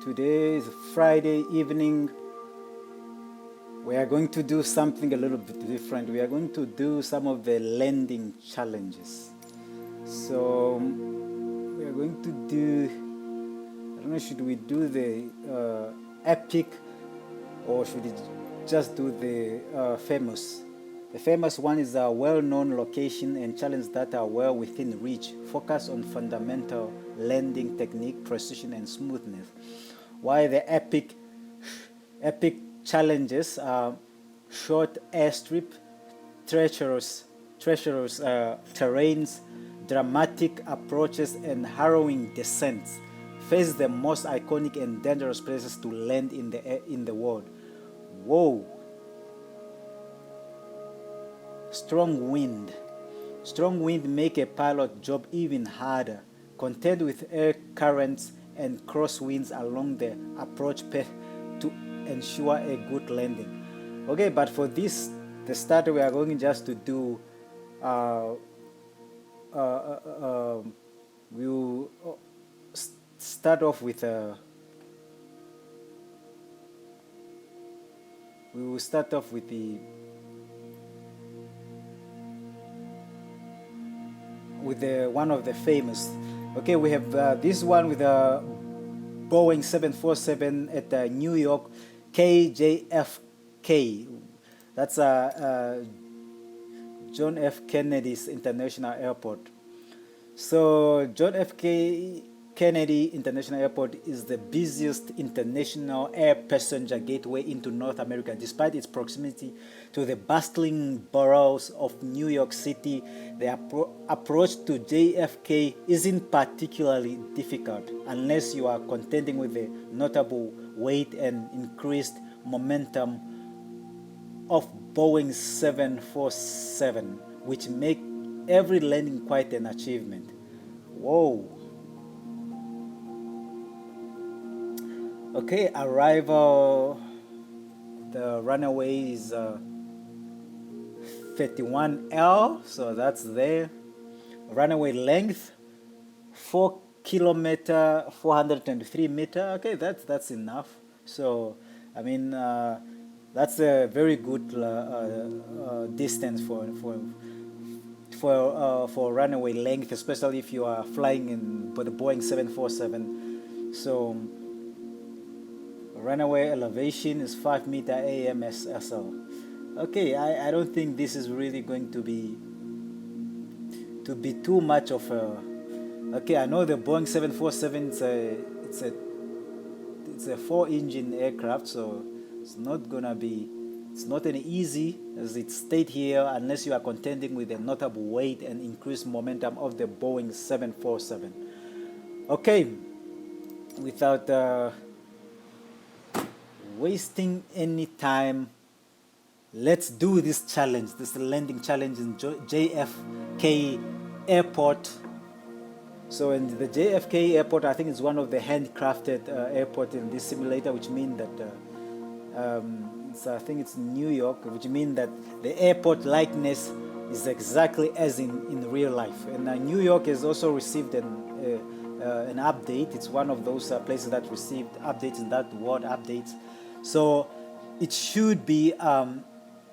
Today is Friday evening. We are going to do something a little bit different. We are going to do some of the landing challenges. So we are going to do, I don't know, should we do the epic or should we just do the famous? The famous one is a well-known location and challenges that are well within reach. Focus on fundamental landing technique, precision, and smoothness. While the epic challenges are short airstrip, treacherous terrains, dramatic approaches, and harrowing descents. Face the most iconic and dangerous places to land in the world. Whoa! Strong wind. Strong wind make a pilot job even harder. Contend with air currents and crosswinds along the approach path to ensure a good landing. Okay, but for this, the start we are going just to do. We'll start off with we will start off with the one of the famous. Okay, we have this one with a Boeing 747 at New York JFK. That's John F. Kennedy's International Airport. So John F. Kennedy International Airport is the busiest international air passenger gateway into North America. Despite its proximity to the bustling boroughs of New York City, the approach to JFK isn't particularly difficult unless you are contending with the notable weight and increased momentum of Boeing 747, which make every landing quite an achievement. Whoa! Okay, arrival. The runway is 31L, so that's there. Runway length 4 kilometer 423 meter. Okay, that's enough. So I mean that's a very good distance for runway length, especially if you are flying in the Boeing 747. So runway elevation is 5 meter AMSL. Okay, I don't think this is really going to be too much of a. Okay, I know the Boeing 747 it's a 4-engine aircraft, so it's not an easy, as it stated here, unless you are contending with the notable weight and increased momentum of the Boeing 747. Okay, without wasting any time, let's do this challenge, this landing challenge in JFK Airport. So in the JFK Airport, I think it's one of the handcrafted airport in this simulator, which means that I think it's New York, which means that the airport likeness is exactly as in real life. And New York has also received an update. It's one of those places that received updates in that word updates. So it should be a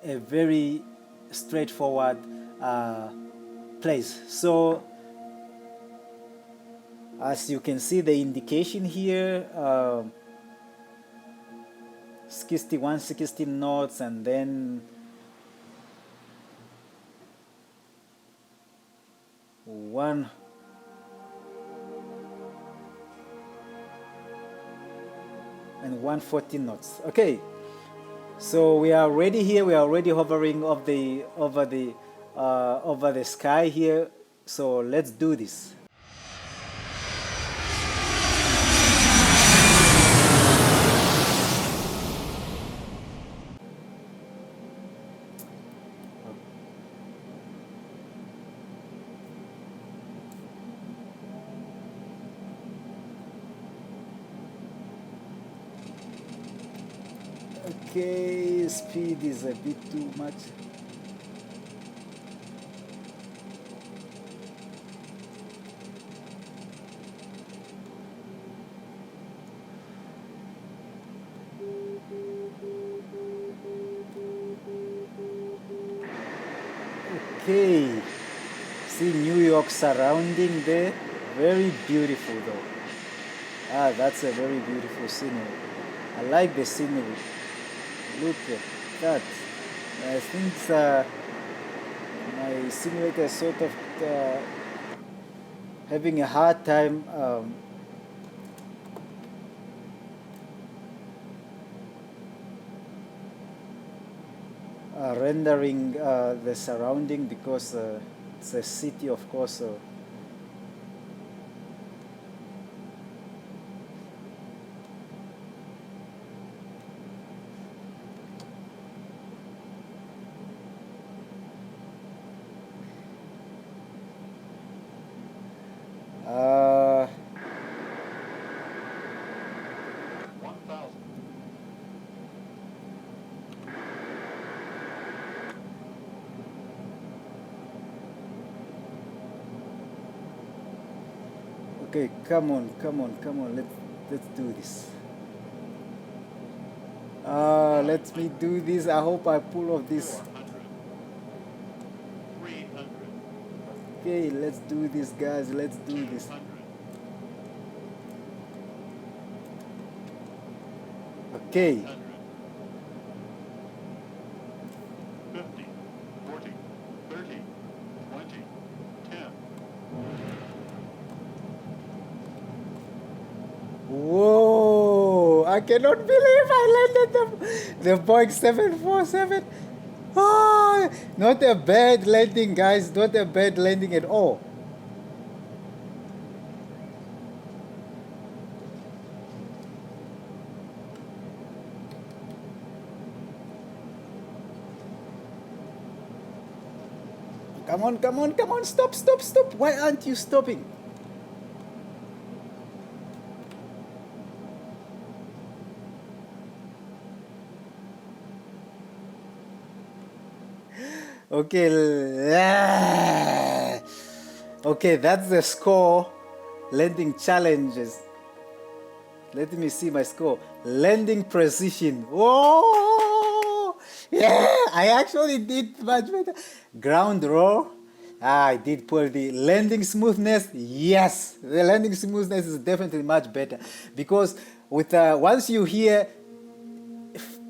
very straightforward place. So as you can see, the indication here, 60 knots, and then 140 knots. Okay, so we are already here. We are already hovering over the sky here. So let's do this. Okay, speed is a bit too much. Okay, see New York surrounding there. Very beautiful though. Ah, that's a very beautiful scenery. I like the scenery. Look at that. I think my simulator is sort of having a hard time rendering the surrounding because it's a city, of course. So uh, 1,000. okay, come on, come on, come on. Let's do this. Let me do this. I hope I pull off this. 400. 300. Okay, let's do this, guys. Let's do this. 200. Okay. 100. 50. 40. 30. 20. 10. Whoa! I cannot believe I landed the Boeing 747. Oh, not a bad landing, guys. Not a bad landing at all. Come on, come on, come on. Stop, stop, stop. Why aren't you stopping? Okay. Okay, that's the score. Landing challenges. Let me see my score. Landing precision. Oh, yeah, I actually did much better. Ground roll. Ah, I did pull the landing smoothness. Yes, the landing smoothness is definitely much better because with once you hear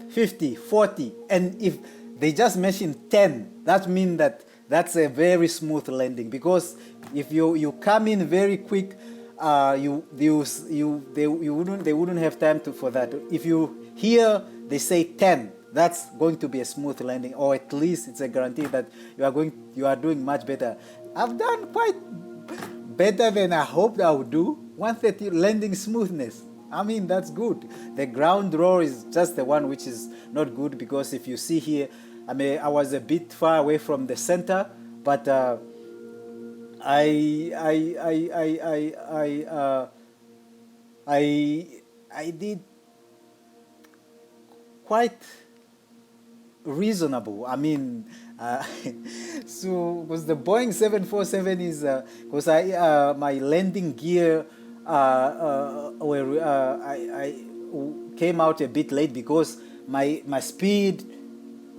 50, 40, and if they just mention 10, that means that that's a very smooth landing because if you come in very quick, they wouldn't have time to for that. If you hear they say 10, that's going to be a smooth landing, or at least it's a guarantee that you are doing much better. I've done quite better than I hoped I would do. 130 landing smoothness. I mean, that's good. The ground roll is just the one which is not good because if you see here, I was a bit far away from the center, but I did quite reasonable. I mean, so because the Boeing 747 is because my landing gear I came out a bit late because my speed,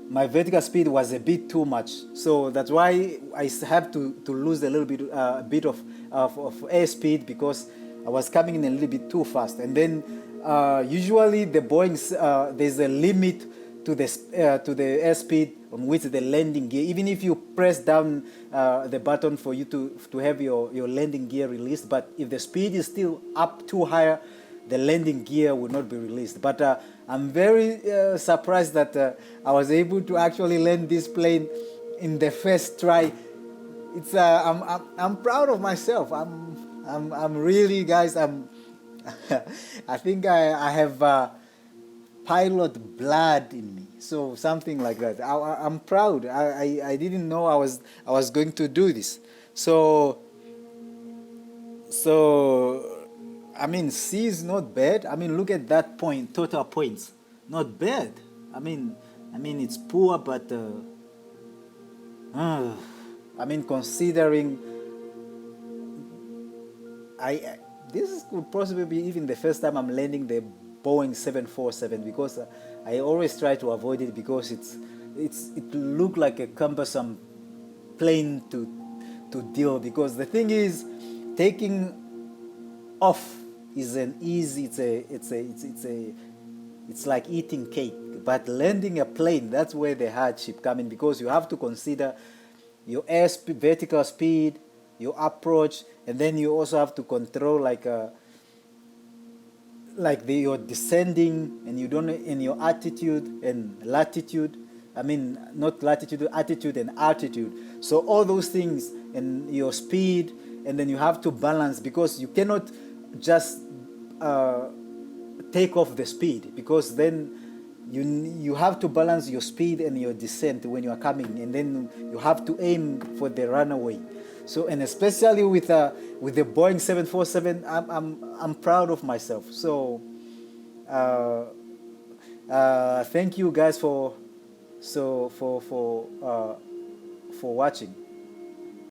my vertical speed was a bit too much, so that's why I have to lose a little bit of airspeed because I was coming in a little bit too fast. And then usually the Boeing's there's a limit to the airspeed on which the landing gear, even if you press down the button for you to have your landing gear released, but if the speed is still up too higher, the landing gear will not be released. But I'm very surprised that I was able to actually land this plane in the first try. It's I'm proud of myself. I'm really, guys. I think I have pilot blood in me, so something like that. I'm proud. I didn't know I was going to do this. So I mean, C is not bad. I mean, look at that point, total points, not bad. I mean it's poor, but I mean, considering this could possibly be even the first time I'm landing the Boeing 747 because I always try to avoid it because it looked like a cumbersome plane to deal, because the thing is, taking off is an easy, it's like eating cake. But landing a plane, that's where the hardship come in, because you have to consider your vertical speed, your approach, and then you also have to control you're descending, and you don't, in your attitude and latitude. I mean, not latitude, attitude and altitude. So all those things, and your speed, and then you have to balance, because you cannot just take off the speed, because then you have to balance your speed and your descent when you are coming, and then you have to aim for the runaway. So, and especially with the Boeing 747, I'm proud of myself. So thank you guys for watching.